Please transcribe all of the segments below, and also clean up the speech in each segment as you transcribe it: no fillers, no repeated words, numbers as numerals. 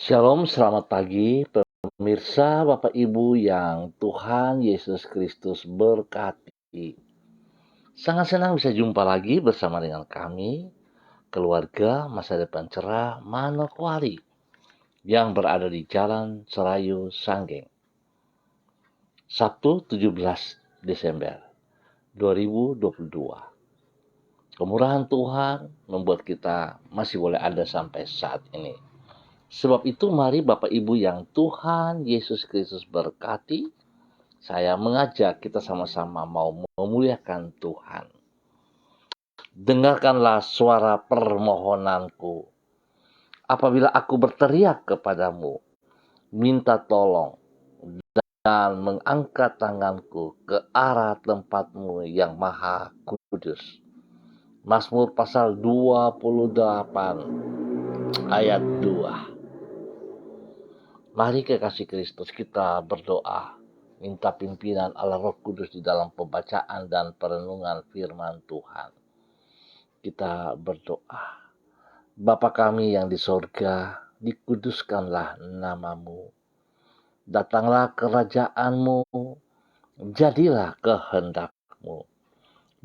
Shalom, selamat pagi pemirsa, Bapak Ibu yang Tuhan Yesus Kristus berkati. Sangat senang bisa jumpa lagi bersama dengan kami, keluarga Masa Depan Cerah Manokwari yang berada di Jalan Serayu Sanggeng. Sabtu 17 Desember 2022. Kemurahan Tuhan membuat kita masih boleh ada sampai saat ini. Sebab itu mari Bapak Ibu yang Tuhan Yesus Kristus berkati, saya mengajak kita sama-sama mau memuliakan Tuhan. Dengarkanlah suara permohonanku. Apabila aku berteriak kepadamu, minta tolong dan mengangkat tanganku ke arah tempatmu yang maha kudus. Mazmur pasal 28 ayat 2. Mari kekasih Kristus kita berdoa, minta pimpinan Allah Roh Kudus di dalam pembacaan dan perenungan firman Tuhan. Kita berdoa, Bapa kami yang di sorga, dikuduskanlah namamu. Datanglah kerajaanmu, jadilah kehendakmu.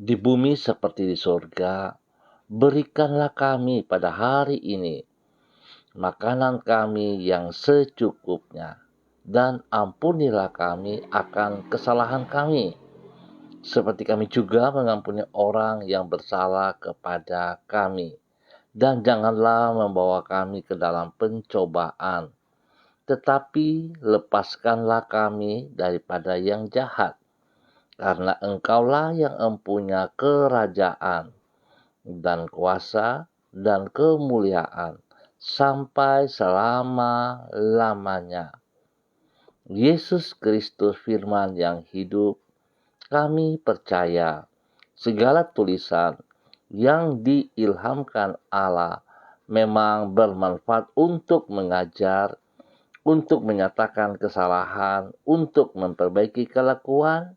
Di bumi seperti di sorga, berikanlah kami pada hari ini makanan kami yang secukupnya, dan ampunilah kami akan kesalahan kami, seperti kami juga mengampuni orang yang bersalah kepada kami. Dan janganlah membawa kami ke dalam pencobaan, tetapi lepaskanlah kami daripada yang jahat. Karena Engkaulah yang empunya kerajaan dan kuasa dan kemuliaan sampai selama-lamanya. Yesus Kristus firman yang hidup, kami percaya segala tulisan yang diilhamkan Allah memang bermanfaat untuk mengajar, untuk menyatakan kesalahan, untuk memperbaiki kelakuan,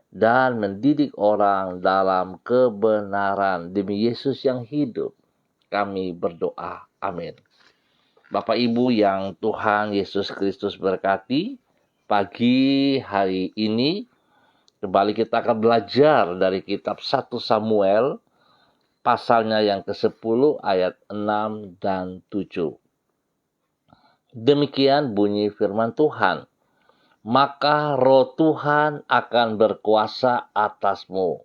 dan mendidik orang dalam kebenaran. Demi Yesus yang hidup, kami berdoa. Amin. Bapak Ibu yang Tuhan Yesus Kristus berkati, pagi hari ini kembali kita akan belajar dari kitab 1 Samuel, pasalnya yang ke-10 ayat 6 dan 7. Demikian bunyi firman Tuhan. Maka roh Tuhan akan berkuasa atasmu.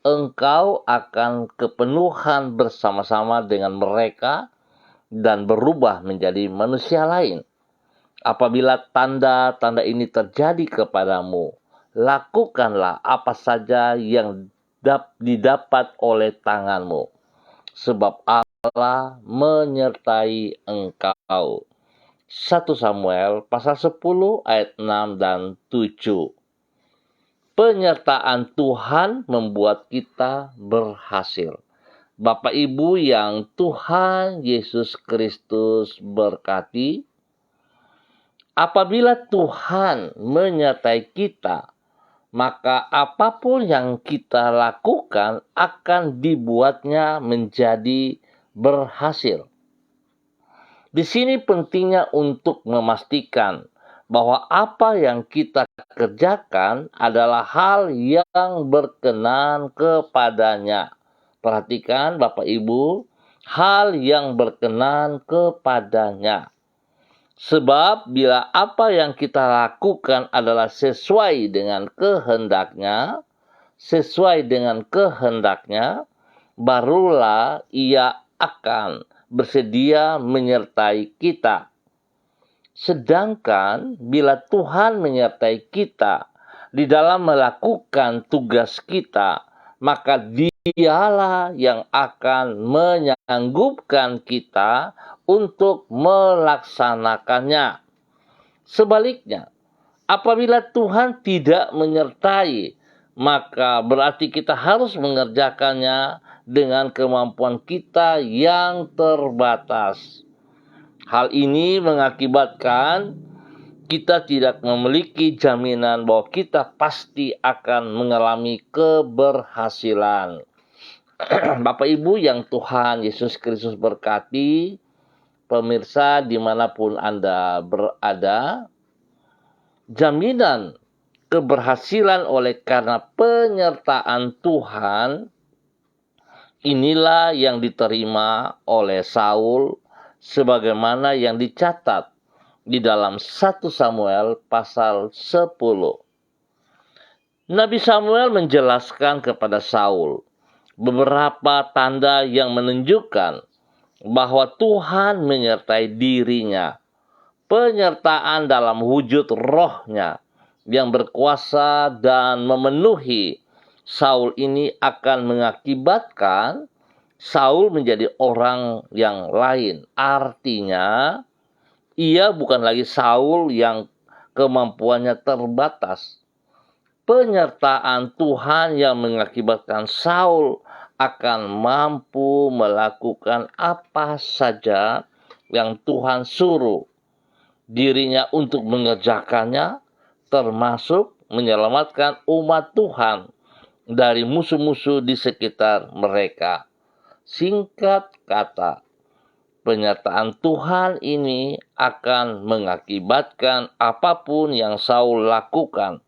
Engkau akan kepenuhan bersama-sama dengan mereka dan berubah menjadi manusia lain. Apabila tanda-tanda ini terjadi kepadamu, lakukanlah apa saja yang didapat oleh tanganmu, sebab Allah menyertai engkau. 1 Samuel pasal 10 ayat 6 dan 7. Penyertaan Tuhan membuat kita berhasil. Bapak Ibu yang Tuhan Yesus Kristus berkati, apabila Tuhan menyertai kita, maka apapun yang kita lakukan akan dibuatnya menjadi berhasil. Di sini pentingnya untuk memastikan bahwa apa yang kita kerjakan adalah hal yang berkenan kepadanya. Perhatikan Bapak Ibu, hal yang berkenan kepadanya. Sebab bila apa yang kita lakukan adalah sesuai dengan kehendaknya, barulah Ia akan bersedia menyertai kita. Sedangkan bila Tuhan menyertai kita di dalam melakukan tugas kita, maka Dialah yang akan menyanggupkan kita untuk melaksanakannya. Sebaliknya, apabila Tuhan tidak menyertai, maka berarti kita harus mengerjakannya dengan kemampuan kita yang terbatas. Hal ini mengakibatkan kita tidak memiliki jaminan bahwa kita pasti akan mengalami keberhasilan. Bapak Ibu yang Tuhan Yesus Kristus berkati, pemirsa dimanapun Anda berada, jaminan keberhasilan oleh karena penyertaan Tuhan inilah yang diterima oleh Saul sebagaimana yang dicatat di dalam 1 Samuel pasal 10. Nabi Samuel menjelaskan kepada Saul beberapa tanda yang menunjukkan bahwa Tuhan menyertai dirinya. Penyertaan dalam wujud rohnya yang berkuasa dan memenuhi Saul ini akan mengakibatkan Saul menjadi orang yang lain. Artinya, ia bukan lagi Saul yang kemampuannya terbatas. Penyertaan Tuhan yang mengakibatkan Saul akan mampu melakukan apa saja yang Tuhan suruh dirinya untuk mengerjakannya, termasuk menyelamatkan umat Tuhan dari musuh-musuh di sekitar mereka. Singkat kata, penyertaan Tuhan ini akan mengakibatkan apapun yang Saul lakukan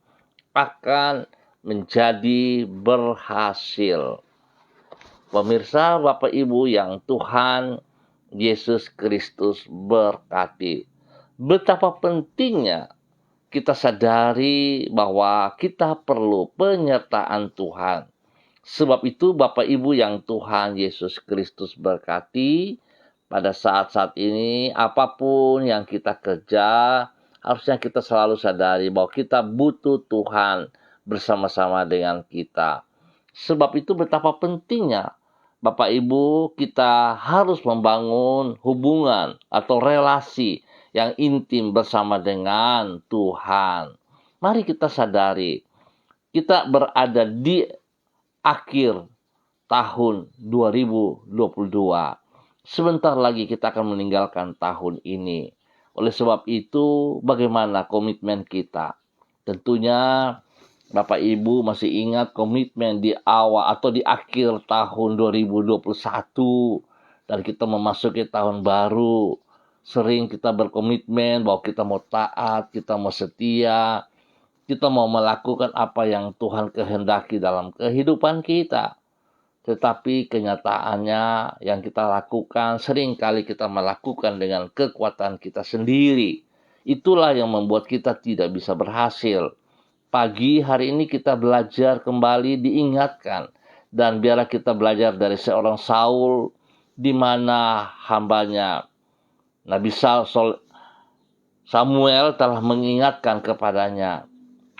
akan menjadi berhasil. Pemirsa, Bapak Ibu yang Tuhan Yesus Kristus berkati. Betapa pentingnya kita sadari bahwa kita perlu penyertaan Tuhan. Sebab itu Bapak Ibu yang Tuhan Yesus Kristus berkati, pada saat-saat ini apapun yang kita kerja, harusnya kita selalu sadari bahwa kita butuh Tuhan bersama-sama dengan kita. Sebab itu betapa pentingnya Bapak Ibu kita harus membangun hubungan atau relasi yang intim bersama dengan Tuhan. Mari kita sadari, kita berada di akhir tahun 2022. Sebentar lagi kita akan meninggalkan tahun ini. Oleh sebab itu, bagaimana komitmen kita? Tentunya Bapak Ibu masih ingat komitmen di awal atau di akhir tahun 2021 dan kita memasuki tahun baru. Sering kita berkomitmen bahwa kita mau taat, kita mau setia, kita mau melakukan apa yang Tuhan kehendaki dalam kehidupan kita. Tetapi kenyataannya yang kita lakukan, seringkali kita melakukan dengan kekuatan kita sendiri. Itulah yang membuat kita tidak bisa berhasil. Pagi hari ini kita belajar kembali diingatkan. Dan biarlah kita belajar dari seorang Saul, di mana hambanya Nabi Samuel telah mengingatkan kepadanya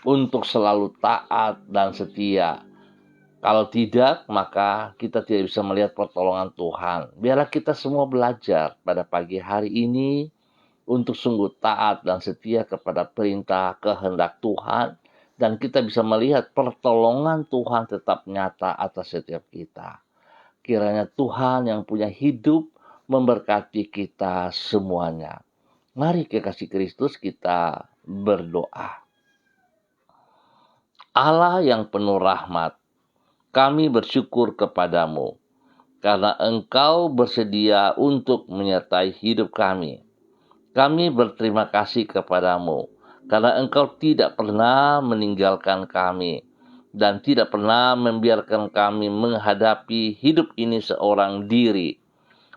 untuk selalu taat dan setia. Kalau tidak, maka kita tidak bisa melihat pertolongan Tuhan. Biarlah kita semua belajar pada pagi hari ini untuk sungguh taat dan setia kepada perintah kehendak Tuhan. Dan kita bisa melihat pertolongan Tuhan tetap nyata atas setiap kita. Kiranya Tuhan yang punya hidup memberkati kita semuanya. Mari kekasih Kristus kita berdoa. Allah yang penuh rahmat, kami bersyukur kepadamu karena Engkau bersedia untuk menyertai hidup kami. Kami berterima kasih kepadamu karena Engkau tidak pernah meninggalkan kami dan tidak pernah membiarkan kami menghadapi hidup ini seorang diri.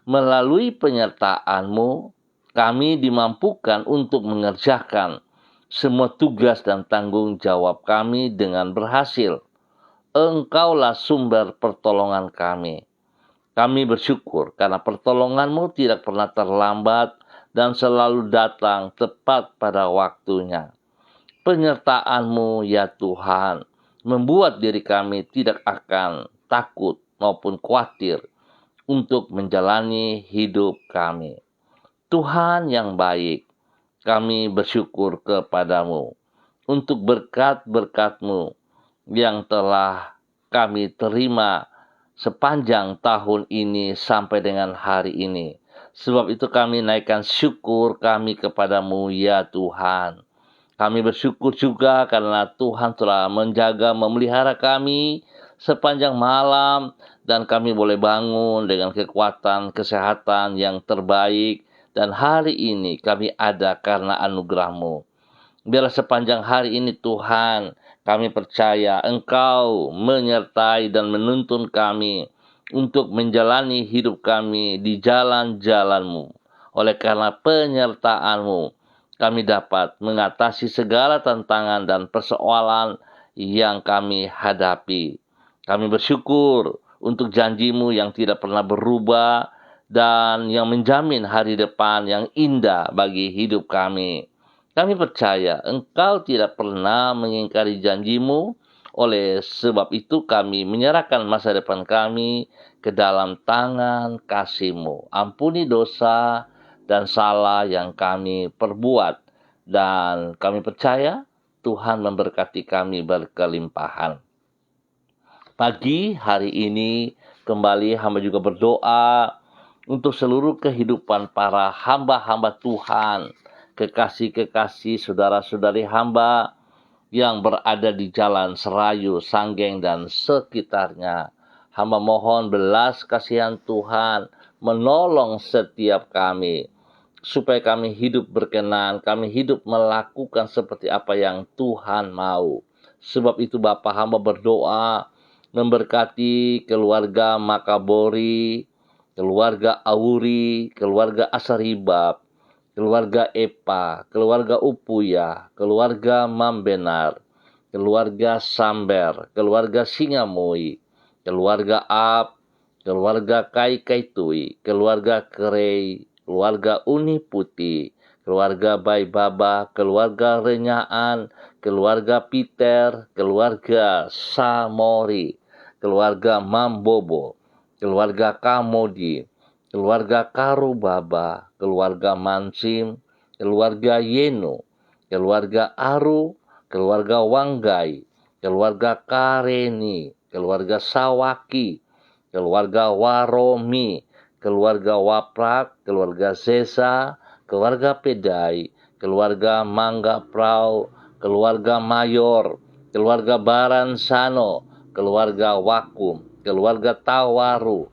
Melalui penyertaan-Mu, kami dimampukan untuk mengerjakan semua tugas dan tanggung jawab kami dengan berhasil. Engkaulah sumber pertolongan kami. Kami bersyukur karena pertolongan-Mu tidak pernah terlambat dan selalu datang tepat pada waktunya. Penyertaan-Mu ya Tuhan membuat diri kami tidak akan takut maupun khawatir untuk menjalani hidup kami. Tuhan yang baik, kami bersyukur kepadamu untuk berkat-berkat-Mu yang telah kami terima sepanjang tahun ini sampai dengan hari ini. Sebab itu kami naikkan syukur kami kepadamu ya Tuhan. Kami bersyukur juga karena Tuhan telah menjaga, memelihara kami sepanjang malam dan kami boleh bangun dengan kekuatan, kesehatan yang terbaik dan hari ini kami ada karena anugerah-Mu. Biarlah sepanjang hari ini Tuhan, kami percaya Engkau menyertai dan menuntun kami untuk menjalani hidup kami di jalan-jalan-Mu. Oleh karena penyertaan-Mu, kami dapat mengatasi segala tantangan dan persoalan yang kami hadapi. Kami bersyukur untuk janji-Mu yang tidak pernah berubah dan yang menjamin hari depan yang indah bagi hidup kami. Kami percaya Engkau tidak pernah mengingkari janji-Mu, oleh sebab itu kami menyerahkan masa depan kami ke dalam tangan kasih-Mu. Ampuni dosa dan salah yang kami perbuat, dan kami percaya Tuhan memberkati kami berkelimpahan. Pagi hari ini kembali hamba juga berdoa untuk seluruh kehidupan para hamba-hamba Tuhan, kekasih-kekasih saudara-saudari hamba yang berada di Jalan Serayu, Sanggeng, dan sekitarnya. Hamba mohon belas kasihan Tuhan menolong setiap kami, supaya kami hidup berkenan, kami hidup melakukan seperti apa yang Tuhan mau. Sebab itu Bapa, hamba berdoa memberkati keluarga Makabori, keluarga Auri, keluarga Asaribab, keluarga Epa, keluarga Upuya, keluarga Mambenar, keluarga Samber, keluarga Singamui, keluarga Ab, keluarga Kai Kaitui, keluarga Kerei, keluarga Uni Putih, keluarga Baibaba, keluarga Renyaan, keluarga Peter, keluarga Samori, keluarga Mambobo, keluarga Kamodi, keluarga Karubaba, keluarga Mansim, keluarga Yeno, keluarga Aru, keluarga Wanggai, keluarga Kareni, keluarga Sawaki, keluarga Waromi, keluarga Waprak, keluarga Zesa, keluarga Pedai, keluarga Mangga Prau, keluarga Mayor, keluarga Baransano, keluarga Wakum, keluarga Tawaru,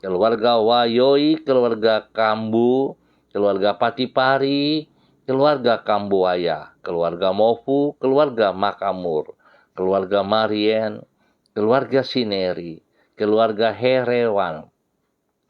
keluarga Wayoi, keluarga Kambu, keluarga Patipari, keluarga Kambuaya, keluarga Mofu, keluarga Makamur, keluarga Marien, keluarga Sineri, keluarga Herewan,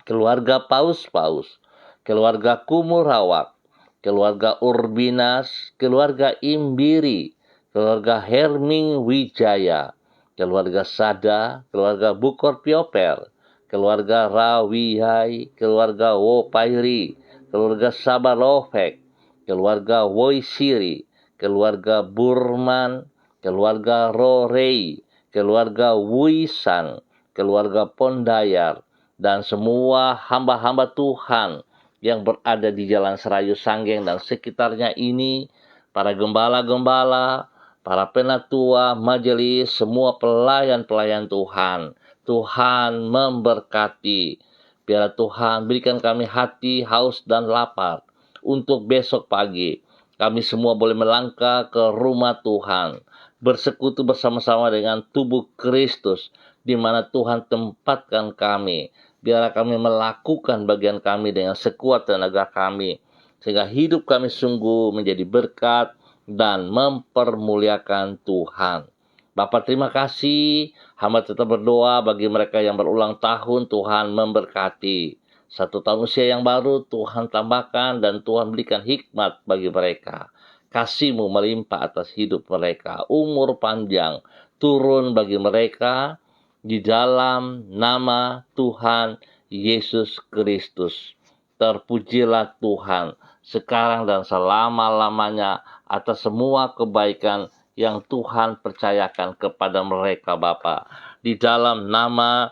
keluarga Paus-Paus, keluarga Kumurawak, keluarga Urbinas, keluarga Imbiri, keluarga Herming Wijaya, keluarga Sada, keluarga Bukor Pioper, keluarga Rawihai, keluarga Wopairi, keluarga Sabalovek, keluarga Woisiri, keluarga Burman, keluarga Rorei, keluarga Wisan, keluarga Pondayar, dan semua hamba-hamba Tuhan yang berada di Jalan Serayu, Sanggeng, dan sekitarnya ini, para gembala-gembala, para penatua, majelis, semua pelayan-pelayan Tuhan. Tuhan memberkati. Biarlah Tuhan berikan kami hati haus dan lapar untuk besok pagi kami semua boleh melangkah ke rumah Tuhan, bersekutu bersama-sama dengan tubuh Kristus di mana Tuhan tempatkan kami. Biarlah kami melakukan bagian kami dengan sekuat tenaga kami, sehingga hidup kami sungguh menjadi berkat dan mempermuliakan Tuhan. Bapak, terima kasih. Hamba tetap berdoa bagi mereka yang berulang tahun, Tuhan memberkati. 1 tahun usia yang baru, Tuhan tambahkan dan Tuhan berikan hikmat bagi mereka. Kasih-Mu melimpah atas hidup mereka. Umur panjang turun bagi mereka di dalam nama Tuhan Yesus Kristus. Terpujilah Tuhan sekarang dan selama-lamanya atas semua kebaikan yang Tuhan percayakan kepada mereka, Bapa. Di dalam nama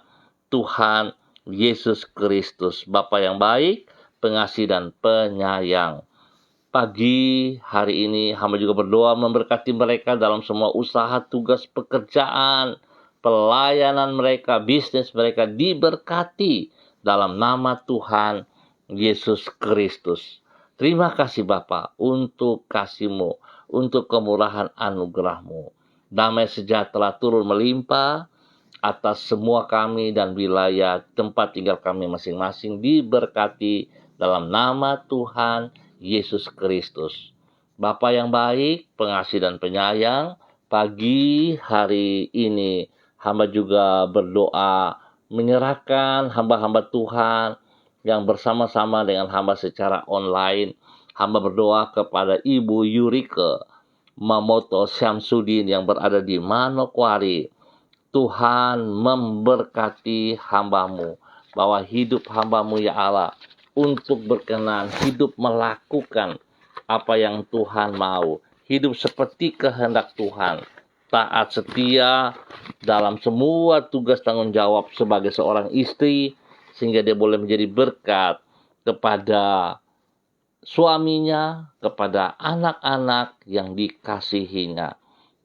Tuhan Yesus Kristus, Bapa yang baik, pengasih dan penyayang. Pagi hari ini hamba juga berdoa memberkati mereka dalam semua usaha, tugas, pekerjaan, pelayanan mereka, bisnis mereka diberkati dalam nama Tuhan Yesus Kristus. Terima kasih Bapa untuk kasih-Mu, untuk kemurahan anugerah-Mu. Damai sejahtera turun melimpah atas semua kami dan wilayah tempat tinggal kami masing-masing diberkati dalam nama Tuhan Yesus Kristus. Bapa yang baik, pengasih dan penyayang, pagi hari ini hamba juga berdoa menyerahkan hamba-hamba Tuhan yang bersama-sama dengan hamba secara online. Hamba berdoa kepada Ibu Yurike Mamoto Syamsuddin yang berada di Manokwari. Tuhan memberkati hambamu, bahwa hidup hambamu ya Allah untuk berkenan, hidup melakukan apa yang Tuhan mau, hidup seperti kehendak Tuhan, taat setia dalam semua tugas tanggung jawab sebagai seorang istri, sehingga dia boleh menjadi berkat kepada suaminya, kepada anak-anak yang dikasihinya.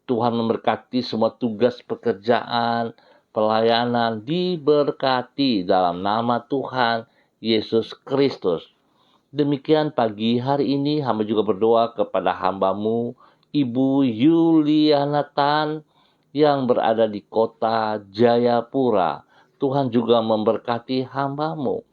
Tuhan memberkati semua tugas pekerjaan, pelayanan diberkati dalam nama Tuhan Yesus Kristus. Demikian pagi hari ini hamba juga berdoa kepada hambamu Ibu Yuliana Tan yang berada di kota Jayapura. Tuhan juga memberkati hambamu.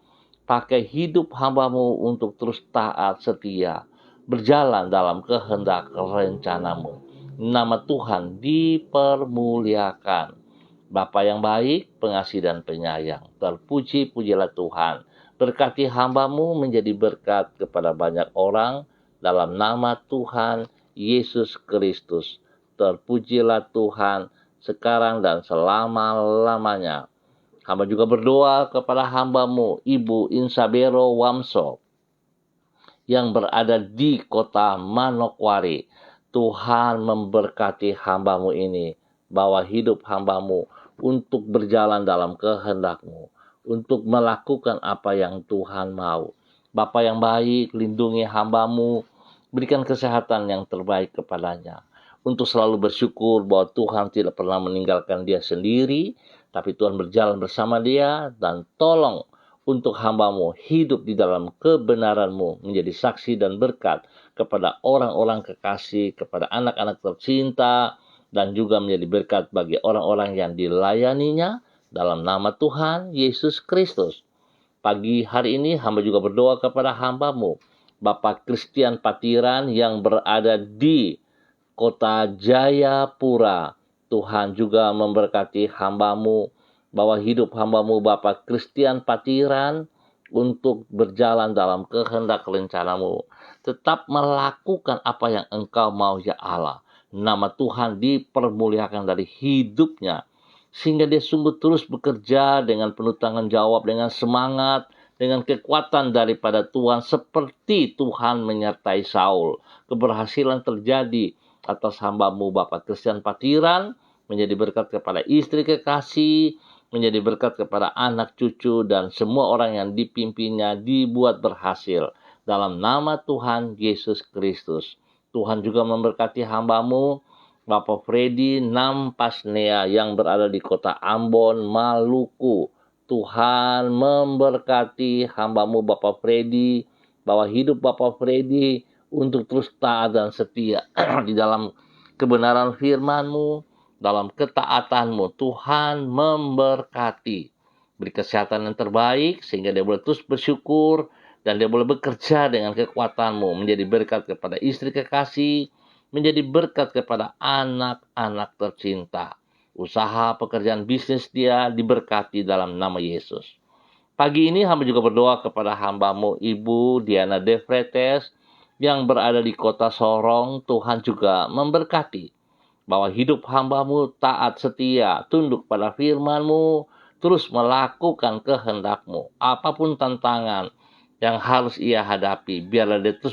Pakai hidup hambamu untuk terus taat setia, berjalan dalam kehendak rencanamu. Nama Tuhan dipermuliakan. Bapa yang baik, pengasih dan penyayang, terpuji-pujilah Tuhan. Berkati hambamu menjadi berkat kepada banyak orang dalam nama Tuhan Yesus Kristus. Terpujilah Tuhan sekarang dan selama-lamanya. Hamba juga berdoa kepada hambamu Ibu Insabero Wamso yang berada di kota Manokwari. Tuhan memberkati hambamu ini, bahwa hidup hambamu untuk berjalan dalam kehendak-Mu, untuk melakukan apa yang Tuhan mau. Bapa yang baik, lindungi hambamu, berikan kesehatan yang terbaik kepadanya, untuk selalu bersyukur bahwa Tuhan tidak pernah meninggalkan dia sendiri, tapi Tuhan berjalan bersama dia, dan tolong untuk hambamu hidup di dalam kebenaran-Mu, menjadi saksi dan berkat kepada orang-orang kekasih, kepada anak-anak tercinta, dan juga menjadi berkat bagi orang-orang yang dilayaninya dalam nama Tuhan Yesus Kristus. Pagi hari ini hamba juga berdoa kepada hambamu, Bapak Christian Patiran yang berada di kota Jayapura. Tuhan juga memberkati hambamu, bahwa hidup hambamu Bapak Christian Patiran untuk berjalan dalam kehendak rencanamu. Tetap melakukan apa yang Engkau mau ya Allah. Nama Tuhan dipermuliakan dari hidupnya, sehingga dia sungguh terus bekerja dengan penuh tanggung jawab, dengan semangat, dengan kekuatan daripada Tuhan, seperti Tuhan menyertai Saul. Keberhasilan terjadi atas hambamu Bapak Christian Patiran, menjadi berkat kepada istri kekasih, menjadi berkat kepada anak cucu, dan semua orang yang dipimpinnya dibuat berhasil dalam nama Tuhan Yesus Kristus. Tuhan juga memberkati hambamu Bapak Freddy Nampasnea yang berada di kota Ambon, Maluku. Tuhan memberkati hambamu Bapak Freddy, bahwa hidup Bapak Freddy untuk terus taat dan setia di dalam kebenaran firman-Mu, dalam ketaatanmu. Tuhan memberkati. Beri kesehatan yang terbaik, sehingga dia boleh terus bersyukur, dan dia boleh bekerja dengan kekuatanmu, menjadi berkat kepada istri kekasih, menjadi berkat kepada anak-anak tercinta. Usaha, pekerjaan, bisnis dia diberkati dalam nama Yesus. Pagi ini hamba juga berdoa kepada hambamu Ibu Diana Defretes yang berada di kota Sorong. Tuhan juga memberkati, bahwa hidup hambamu taat setia, tunduk pada firman-Mu, terus melakukan kehendak-Mu. Apapun tantangan yang harus ia hadapi, biarlah dia terus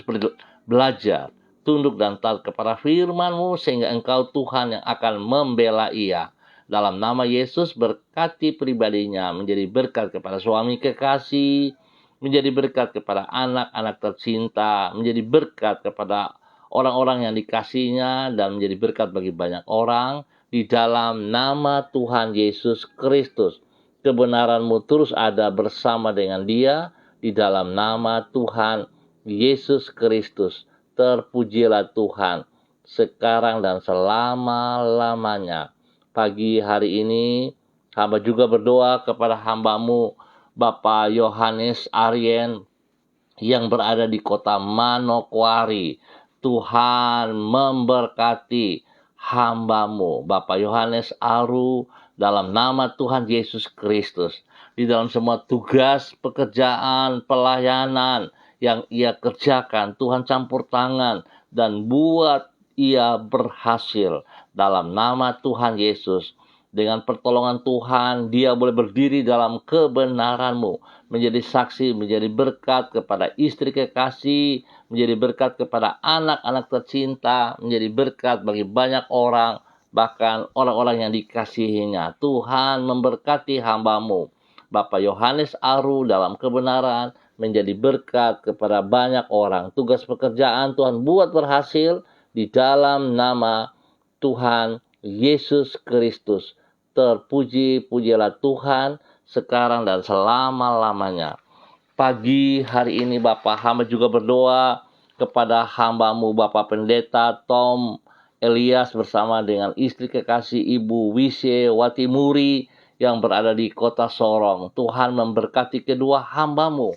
belajar, tunduk dan taat kepada firman-Mu, sehingga Engkau Tuhan yang akan membela ia. Dalam nama Yesus, berkati pribadinya, menjadi berkat kepada suami kekasih, menjadi berkat kepada anak-anak tercinta, menjadi berkat kepada orang-orang yang dikasihnya, dan menjadi berkat bagi banyak orang di dalam nama Tuhan Yesus Kristus. Kebenaran-Mu terus ada bersama dengan dia di dalam nama Tuhan Yesus Kristus. Terpujilah Tuhan sekarang dan selama-lamanya. Pagi hari ini Hamba juga berdoa kepada hamba-Mu, Bapak Yohanes Arien, yang berada di kota Manokwari. Tuhan memberkati hamba-Mu, Bapak Yohanes Aru, dalam nama Tuhan Yesus Kristus. Di dalam semua tugas, pekerjaan, pelayanan yang ia kerjakan, Tuhan campur tangan dan buat ia berhasil dalam nama Tuhan Yesus. Dengan pertolongan Tuhan, dia boleh berdiri dalam kebenaran-Mu, menjadi saksi, menjadi berkat kepada istri kekasih, menjadi berkat kepada anak-anak tercinta, menjadi berkat bagi banyak orang, bahkan orang-orang yang dikasihinya. Tuhan memberkati hamba-Mu, Bapak Yohanes Aru, dalam kebenaran, menjadi berkat kepada banyak orang. Tugas pekerjaan Tuhan buat berhasil di dalam nama Tuhan Yesus Kristus. Terpuji-pujilah Tuhan sekarang dan selama-lamanya. Pagi hari ini Bapak, hamba juga berdoa kepada hamba-Mu Bapak Pendeta Tom Elias bersama dengan istri kekasih Ibu Wisye Watimuri yang berada di kota Sorong. Tuhan memberkati kedua hamba-Mu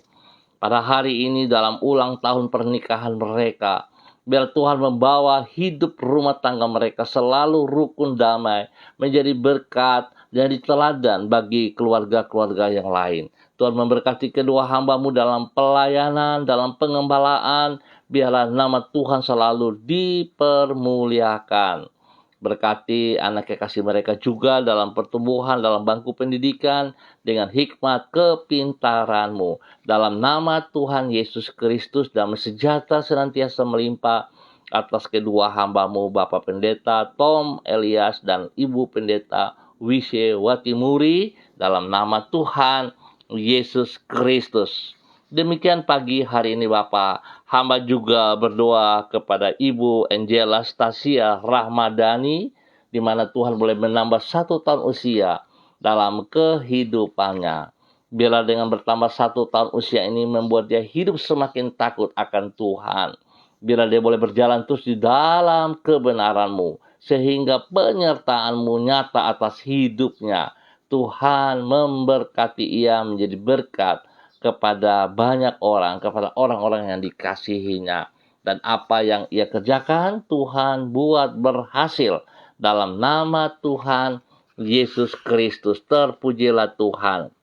pada hari ini dalam ulang tahun pernikahan mereka. Biar Tuhan membawa hidup rumah tangga mereka selalu rukun damai, menjadi berkat, jadi teladan bagi keluarga-keluarga yang lain. Tuhan memberkati kedua hamba-Mu dalam pelayanan, dalam pengembalaan, biarlah nama Tuhan selalu dipermuliakan. Berkati anak kekasih mereka juga dalam pertumbuhan, dalam bangku pendidikan, dengan hikmat kepintaran-Mu. Dalam nama Tuhan Yesus Kristus, damai sejahtera senantiasa melimpah atas kedua hamba-Mu, Bapak Pendeta Tom Elias dan Ibu Pendeta Wisye Watimuri, dalam nama Tuhan Yesus Kristus. Demikian pagi hari ini Bapak, hamba juga berdoa kepada Ibu Angela Stasia Rahmadani, di mana Tuhan boleh menambah 1 tahun usia dalam kehidupannya. Biarlah dengan bertambah 1 tahun usia ini membuat dia hidup semakin takut akan Tuhan. Biarlah dia boleh berjalan terus di dalam kebenaran-Mu, sehingga penyertaan-Mu nyata atas hidupnya. Tuhan memberkati ia menjadi berkat kepada banyak orang, kepada orang-orang yang dikasihinya. Dan apa yang ia kerjakan, Tuhan buat berhasil dalam nama Tuhan Yesus Kristus. Terpujilah Tuhan.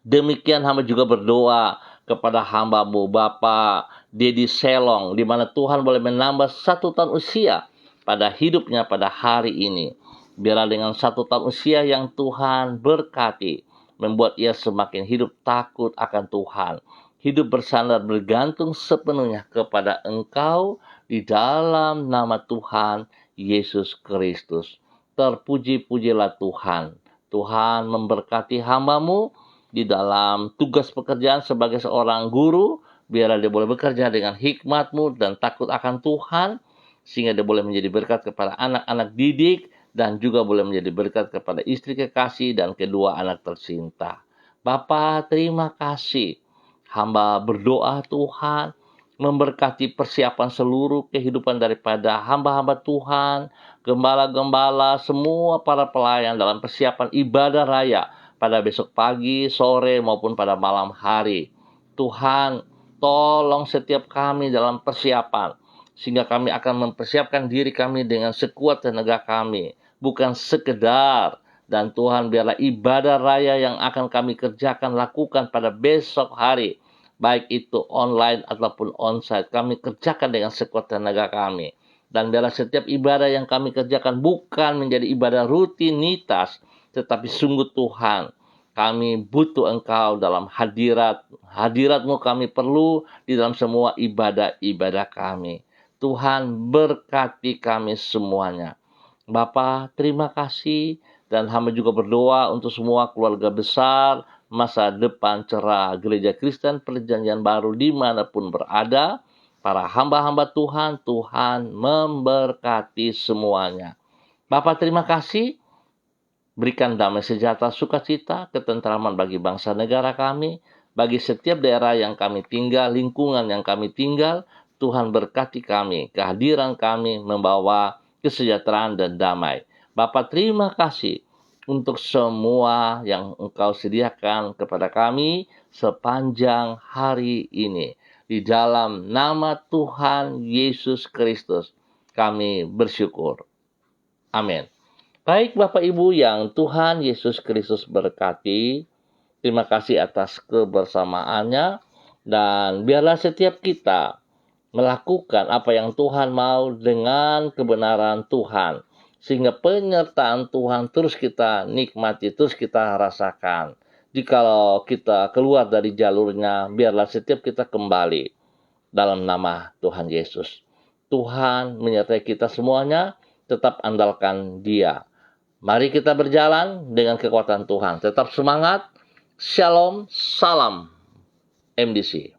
Demikian hamba juga berdoa kepada hamba-Mu Bapak Dedi Selong, di mana Tuhan boleh menambah 1 tahun usia pada hidupnya pada hari ini. Biarlah dengan 1 tahun usia yang Tuhan berkati, membuat ia semakin hidup takut akan Tuhan, hidup bersandar bergantung sepenuhnya kepada Engkau di dalam nama Tuhan Yesus Kristus. Terpuji-pujilah Tuhan. Tuhan memberkati hamba-Mu di dalam tugas pekerjaan sebagai seorang guru. Biarlah dia boleh bekerja dengan hikmat-Mu dan takut akan Tuhan, sehingga dia boleh menjadi berkat kepada anak-anak didik, dan juga boleh menjadi berkat kepada istri kekasih dan kedua anak tercinta. Bapa, terima kasih. Hamba berdoa Tuhan, memberkati persiapan seluruh kehidupan daripada hamba-hamba Tuhan, gembala-gembala, semua para pelayan dalam persiapan ibadah raya pada besok pagi, sore, maupun pada malam hari. Tuhan, tolong setiap kami dalam persiapan, sehingga kami akan mempersiapkan diri kami dengan sekuat tenaga kami, bukan sekedar. Dan Tuhan, biarlah ibadah raya yang akan kami kerjakan, lakukan pada besok hari, baik itu online ataupun onsite, kami kerjakan dengan sekuat tenaga kami. Dan biarlah setiap ibadah yang kami kerjakan bukan menjadi ibadah rutinitas, tetapi sungguh Tuhan, kami butuh Engkau dalam hadirat-Mu kami perlu di dalam semua ibadah-ibadah kami. Tuhan, berkati kami semuanya. Bapa, terima kasih, dan hamba juga berdoa untuk semua keluarga besar, masa depan cerah Gereja Kristen Perjanjian Baru dimanapun berada. Para hamba-hamba Tuhan, Tuhan memberkati semuanya. Bapa, terima kasih. Berikan damai sejahtera, sukacita, ketentraman bagi bangsa negara kami, bagi setiap daerah yang kami tinggal, lingkungan yang kami tinggal. Tuhan berkati kami, kehadiran kami membawa kesejahteraan dan damai. Bapa, terima kasih untuk semua yang Engkau sediakan kepada kami sepanjang hari ini. Di dalam nama Tuhan Yesus Kristus kami bersyukur. Amin. Baik Bapak Ibu yang Tuhan Yesus Kristus berkati, terima kasih atas kebersamaannya, dan biarlah setiap kita melakukan apa yang Tuhan mau dengan kebenaran Tuhan, sehingga penyertaan Tuhan terus kita nikmati, terus kita rasakan. Jikalau kita keluar dari jalurnya, biarlah setiap kita kembali dalam nama Tuhan Yesus. Tuhan menyertai kita semuanya, tetap andalkan Dia. Mari kita berjalan dengan kekuatan Tuhan. Tetap semangat. Shalom, salam MDC.